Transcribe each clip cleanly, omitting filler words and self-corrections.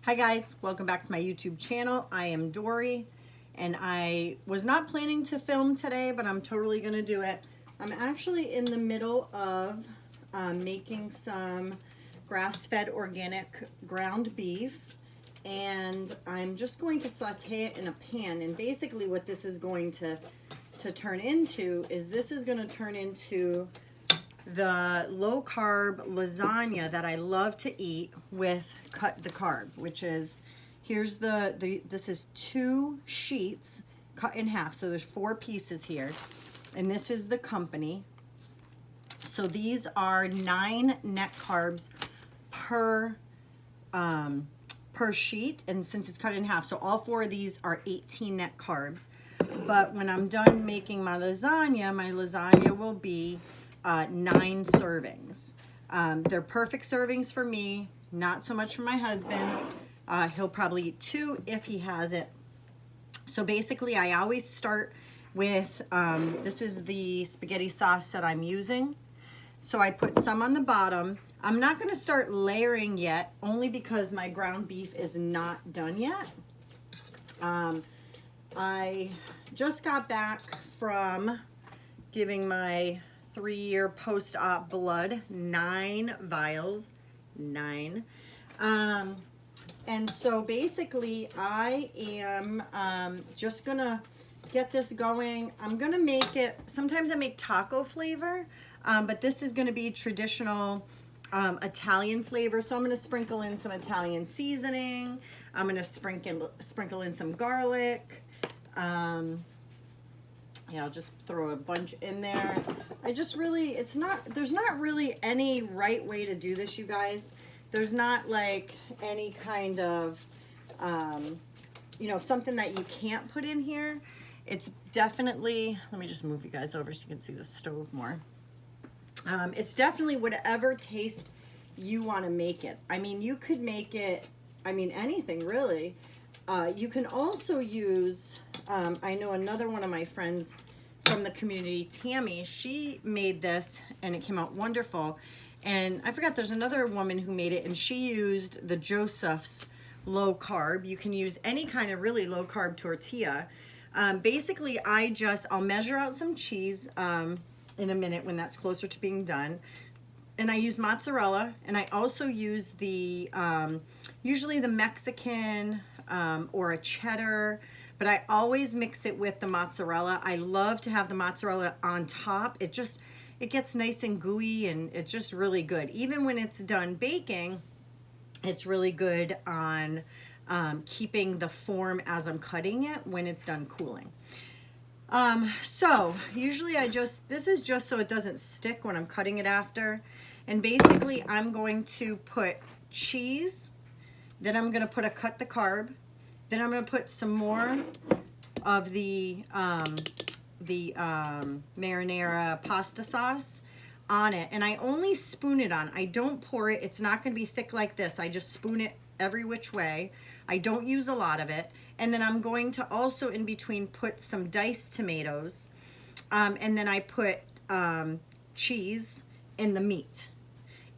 Hi guys, welcome back to my YouTube channel. I am Dory and I was not planning to film today, but I'm totally gonna do it. I'm actually in the middle of making some grass-fed organic ground beef, and I'm just going to saute it in a pan. And basically what this is going to turn into is this is going to turn into the low-carb lasagna that I love to eat with cut the carb, which is, here's this is 2 sheets cut in half, so there's 4 pieces here, and this is the company. So these are 9 net carbs per sheet, and since it's cut in half, so all 4 of these are 18 net carbs. But when I'm done making my lasagna will be 9 servings. They're perfect servings for me, not so much for my husband. He'll probably eat 2 if he has it. So basically I always start with, this is the spaghetti sauce that I'm using. So I put some on the bottom. I'm not going to start layering yet, only because my ground beef is not done yet. I just got back from giving my 3-year post-op blood, 9 vials, 9. And so basically I am just gonna get this going. I'm gonna make it, sometimes I make taco flavor, but this is gonna be traditional Italian flavor. So I'm gonna sprinkle in some Italian seasoning. I'm gonna sprinkle in some garlic. Yeah, I'll just throw a bunch in there. I just really, there's not really any right way to do this, you guys. There's not like any kind of, you know, something that you can't put in here. It's definitely, let me just move you guys over so you can see the stove more. It's definitely whatever taste you want to make it. I mean, you could make it, I mean, anything really. You can also use, I know another one of my friends from the community, Tammy, she made this and it came out wonderful. And I forgot, there's another woman who made it and she used the Joseph's low carb. You can use any kind of really low carb tortilla. Basically, I'll measure out some cheese in a minute when that's closer to being done. And I use mozzarella, and I also use the, usually the Mexican or a cheddar, but I always mix it with the mozzarella. I love to have the mozzarella on top. It gets nice and gooey, and it's just really good. Even when it's done baking, it's really good on keeping the form as I'm cutting it when it's done cooling. So usually this is just so it doesn't stick when I'm cutting it after. And basically I'm going to put cheese, then I'm going to put cut the carb, then I'm going to put some more of the marinara pasta sauce on it. And I only spoon it on. I don't pour it. It's not going to be thick like this. I just spoon it every which way. I don't use a lot of it. And then I'm going to also in between put some diced tomatoes. And then I put cheese in the meat.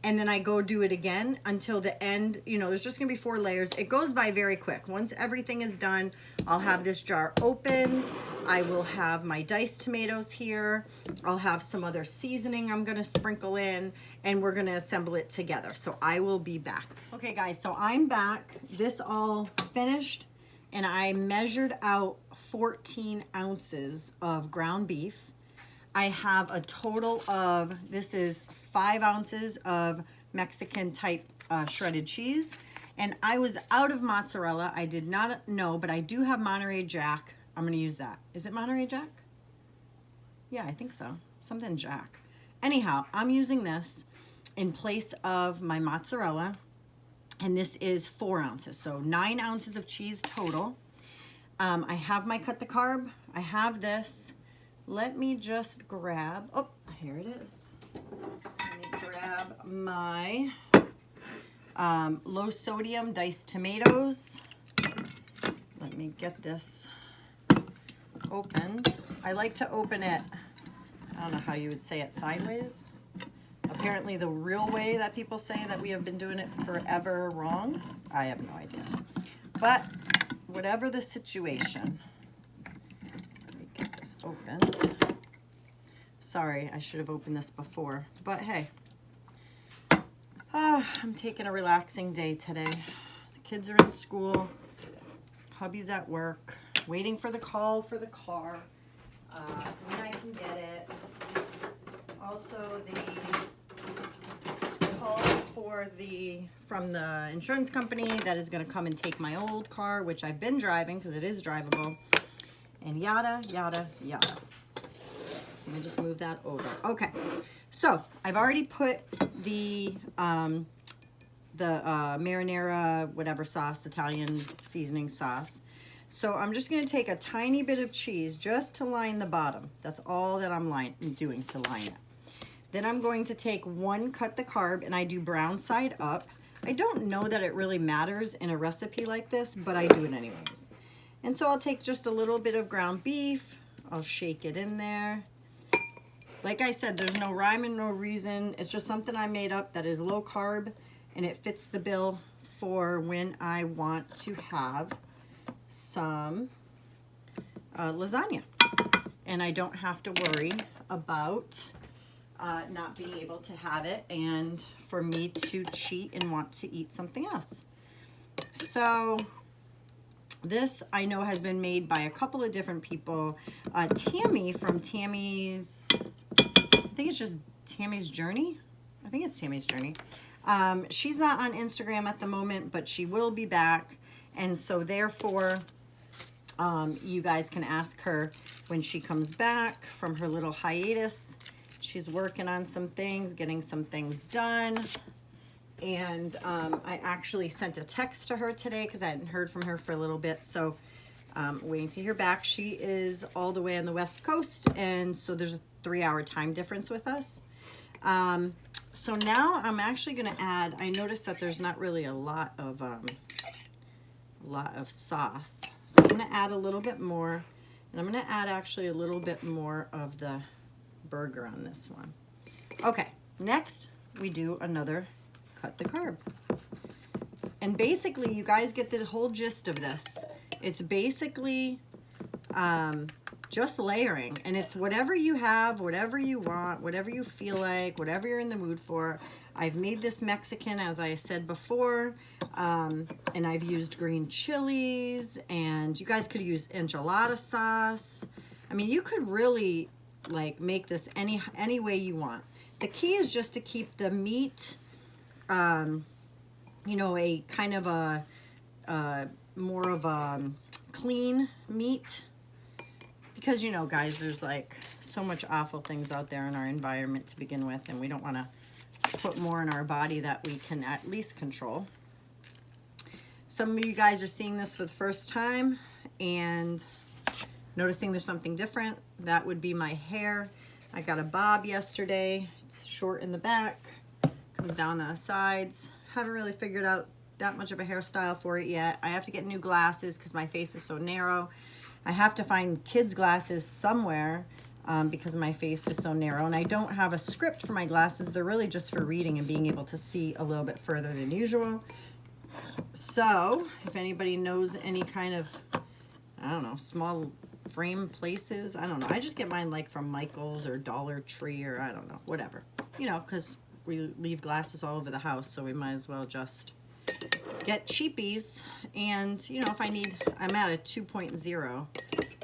And then I go do it again until the end. You know, there's just gonna be 4 layers. It goes by very quick. Once everything is done, I'll have this jar opened. I will have my diced tomatoes here. I'll have some other seasoning I'm gonna sprinkle in, and we're gonna assemble it together. So I will be back. Okay guys, so I'm back. This all finished, and I measured out 14 ounces of ground beef. I have a total of, this is 5 ounces of Mexican type shredded cheese. And I was out of mozzarella. I did not know, but I do have Monterey Jack. I'm gonna use that. Is it Monterey Jack? Yeah, I think so. Something Jack. Anyhow, I'm using this in place of my mozzarella. And this is 4 ounces, so 9 ounces of cheese total. I have my cut the carb. I have this. Let me just grab, oh, here it is. Let me grab my low sodium diced tomatoes. Let me get this opened. I like to open it, I don't know how you would say it, sideways. apparently the real way that people say that we have been doing it forever wrong. I have no idea. But whatever the situation, let me get this opened. Sorry, I should have opened this before, but hey, I'm taking a relaxing day today. The kids are in school, hubby's at work, waiting for the call for the car, when I can get it. Also, the call from the insurance company that is going to come and take my old car, which I've been driving because it is drivable, and yada, yada, yada. So let me just move that over. Okay, so I've already put the marinara, whatever sauce, Italian seasoning sauce. So I'm just going to take a tiny bit of cheese just to line the bottom. That's all that I'm doing to line it. Then I'm going to take cut the carb, and I do brown side up. I don't know that it really matters in a recipe like this, but I do it anyways. And so I'll take just a little bit of ground beef. I'll shake it in there. Like I said, there's no rhyme and no reason. It's just something I made up that is low carb, and it fits the bill for when I want to have some lasagna. And I don't have to worry about not being able to have it and for me to cheat and want to eat something else. So this I know has been made by a couple of different people. Tammy from Tammy's, I think it's just Tammy's Journey. I think it's Tammy's Journey. She's not on Instagram at the moment, but she will be back. And so therefore, you guys can ask her when she comes back from her little hiatus. She's working on some things, getting some things done. And I actually sent a text to her today because I hadn't heard from her for a little bit. So waiting to hear back. She is all the way on the West Coast, and so there's a 3-hour time difference with us. So now I'm actually going to add, I noticed that there's not really a lot of sauce. So I'm going to add a little bit more, and I'm going to add actually a little bit more of the burger on this one. Okay, next we do another cut the carb. And basically, you guys get the whole gist of this. It's basically just layering, and it's whatever you have, whatever you want, whatever you feel like, whatever you're in the mood for. I've made this Mexican, as I said before, and I've used green chilies, and you guys could use enchilada sauce. I mean, you could really like make this any way you want. The key is just to keep the meat, you know, a kind of a more of a clean meat, because you know, guys, there's like so much awful things out there in our environment to begin with, and we don't want to put more in our body that we can at least control. Some of you guys are seeing this for the first time and noticing there's something different. That would be my hair. I got a bob yesterday. It's short in the back, comes down the sides. Haven't really figured out that much of a hairstyle for it yet. I have to get new glasses because my face is so narrow. I have to find kids' glasses somewhere because my face is so narrow, and I don't have a script for my glasses. They're really just for reading and being able to see a little bit further than usual. So if anybody knows any kind of, I don't know, small frame places, I don't know. I just get mine like from Michael's or Dollar Tree, or I don't know, whatever. You know, because we leave glasses all over the house, so we might as well just get cheapies. And you know, if I need, I'm at a 2.0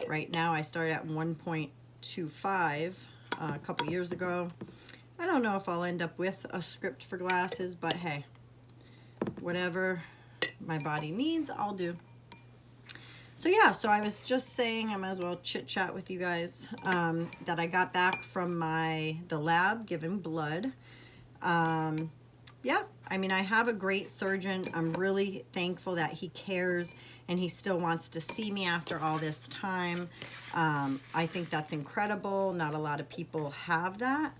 right now. I started at 1.25 a couple years ago. I don't know if I'll end up with a script for glasses, but hey, whatever my body needs, I'll do. So yeah, so I was just saying, I might as well chit chat with you guys, that I got back from the lab giving blood. Yeah, I mean, I have a great surgeon. I'm really thankful that he cares and he still wants to see me after all this time. I think that's incredible. Not a lot of people have that.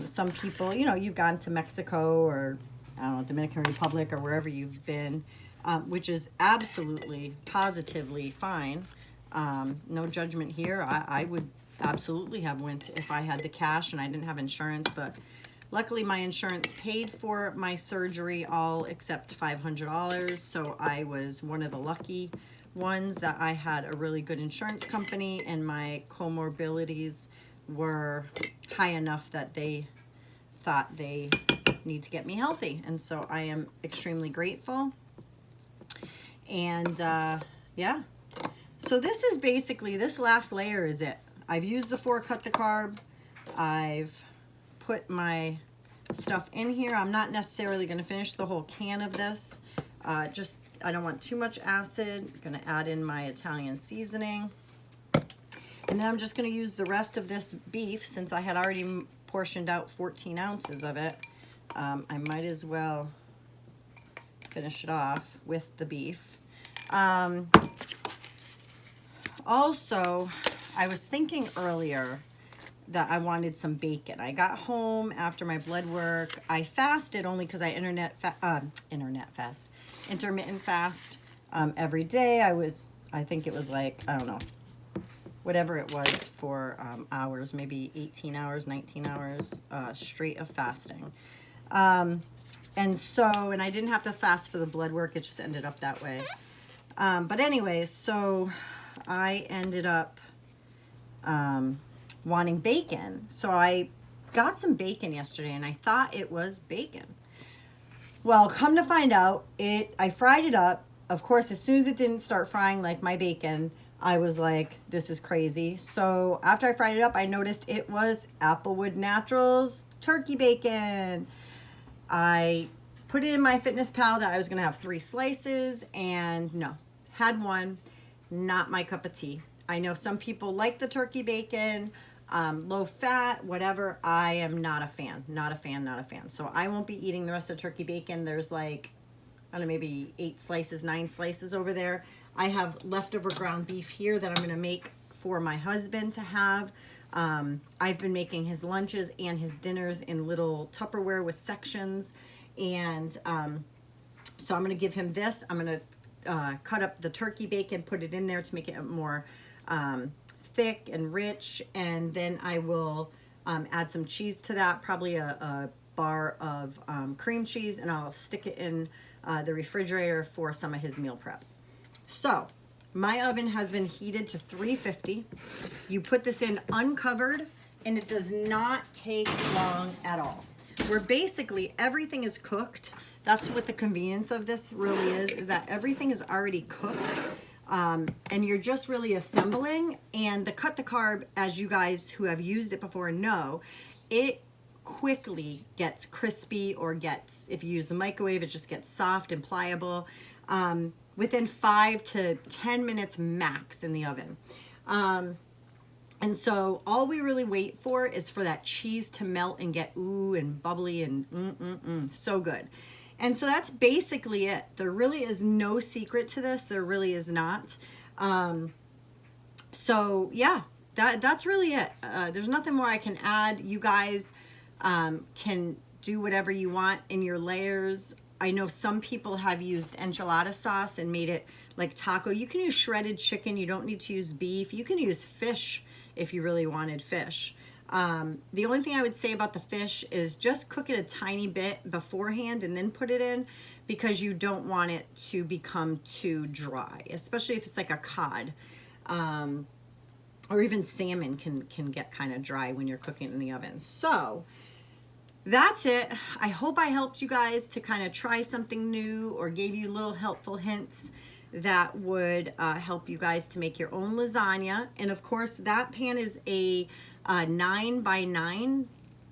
Some people, you know, you've gone to Mexico or, I don't know, Dominican Republic or wherever you've been, which is absolutely, positively fine. No judgment here. I would absolutely have went if I had the cash and I didn't have insurance, but Luckily, my insurance paid for my surgery all except $500, so I was one of the lucky ones that I had a really good insurance company, and my comorbidities were high enough that they thought they need to get me healthy, and so I am extremely grateful. And yeah, so this is basically, this last layer is it. I've used the 4 Cut the Carb. I've put my stuff in here. I'm not necessarily going to finish the whole can of this. Just, I don't want too much acid. I'm going to add in my Italian seasoning. And then I'm just going to use the rest of this beef, since I had already portioned out 14 ounces of it. I might as well finish it off with the beef. Also, I was thinking earlier that I wanted some bacon. I got home after my blood work. I fasted only because I intermittent fast every day. I think it was like, I don't know, whatever it was for hours, maybe 18 hours, 19 hours straight of fasting. And I didn't have to fast for the blood work. It just ended up that way. But anyways, so I ended up wanting bacon. So I got some bacon yesterday, and I thought it was bacon. Well, come to find out, I fried it up. Of course, as soon as it didn't start frying like my bacon, I was like, this is crazy. So after I fried it up, I noticed it was Applewood Naturals turkey bacon. I put it in my Fitness Pal that I was going to have 3 slices, and no, had one. Not my cup of tea. I know some people like the turkey bacon, low fat, whatever. I am not a fan, not a fan, not a fan. So I won't be eating the rest of the turkey bacon. There's like, I don't know, maybe 8 slices, 9 slices over there. I have leftover ground beef here that I'm going to make for my husband to have. I've been making his lunches and his dinners in little Tupperware with sections. And so I'm going to give him this. I'm going to cut up the turkey bacon, put it in there to make it more thick and rich, and then I will add some cheese to that, probably a bar of cream cheese, and I'll stick it in the refrigerator for some of his meal prep. So my oven has been heated to 350. You put this in uncovered, and it does not take long at all. Where basically everything is cooked. That's what the convenience of this really is that everything is already cooked, and you're just really assembling. And the Cut the Carb, as you guys who have used it before know, it quickly gets crispy, or gets, if you use the microwave, it just gets soft and pliable within 5 to 10 minutes max in the oven. And so all we really wait for is for that cheese to melt and get ooh and bubbly and so good. And so that's basically it. There really is no secret to this. There really is not. So yeah, that's really it. There's nothing more I can add. You guys can do whatever you want in your layers. I know some people have used enchilada sauce and made it like taco. You can use shredded chicken. You don't need to use beef. You can use fish if you really wanted fish. The only thing I would say about the fish is just cook it a tiny bit beforehand and then put it in, because you don't want it to become too dry, especially if it's like a cod, or even salmon can get kind of dry when you're cooking in the oven. So that's it. I hope I helped you guys to kind of try something new, or gave you little helpful hints that would help you guys to make your own lasagna. And of course, that pan is a 9 by 9,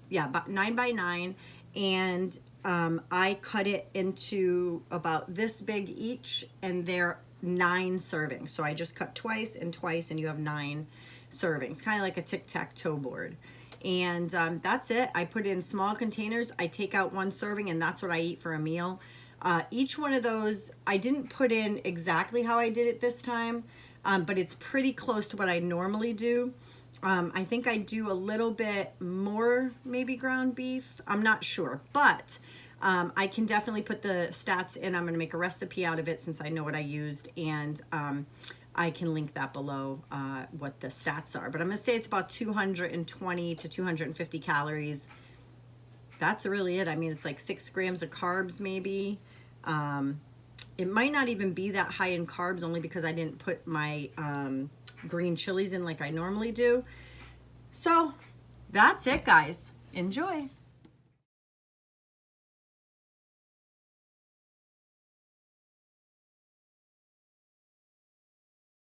yeah, about 9 by 9, and I cut it into about this big each, and they're 9 servings. So I just cut twice and twice, and you have 9 servings, kind of like a tic-tac-toe board. And that's it. I put it in small containers. I take out 1 serving, and that's what I eat for a meal. Each one of those, I didn't put in exactly how I did it this time, but it's pretty close to what I normally do. I think I do a little bit more, maybe ground beef. I'm not sure, but I can definitely put the stats in. I'm going to make a recipe out of it since I know what I used, and I can link that below what the stats are. But I'm going to say it's about 220 to 250 calories that's really it. I mean, it's like 6 grams of carbs maybe. It might not even be that high in carbs, only because I didn't put my green chilies in like I normally do. So that's it, guys. Enjoy.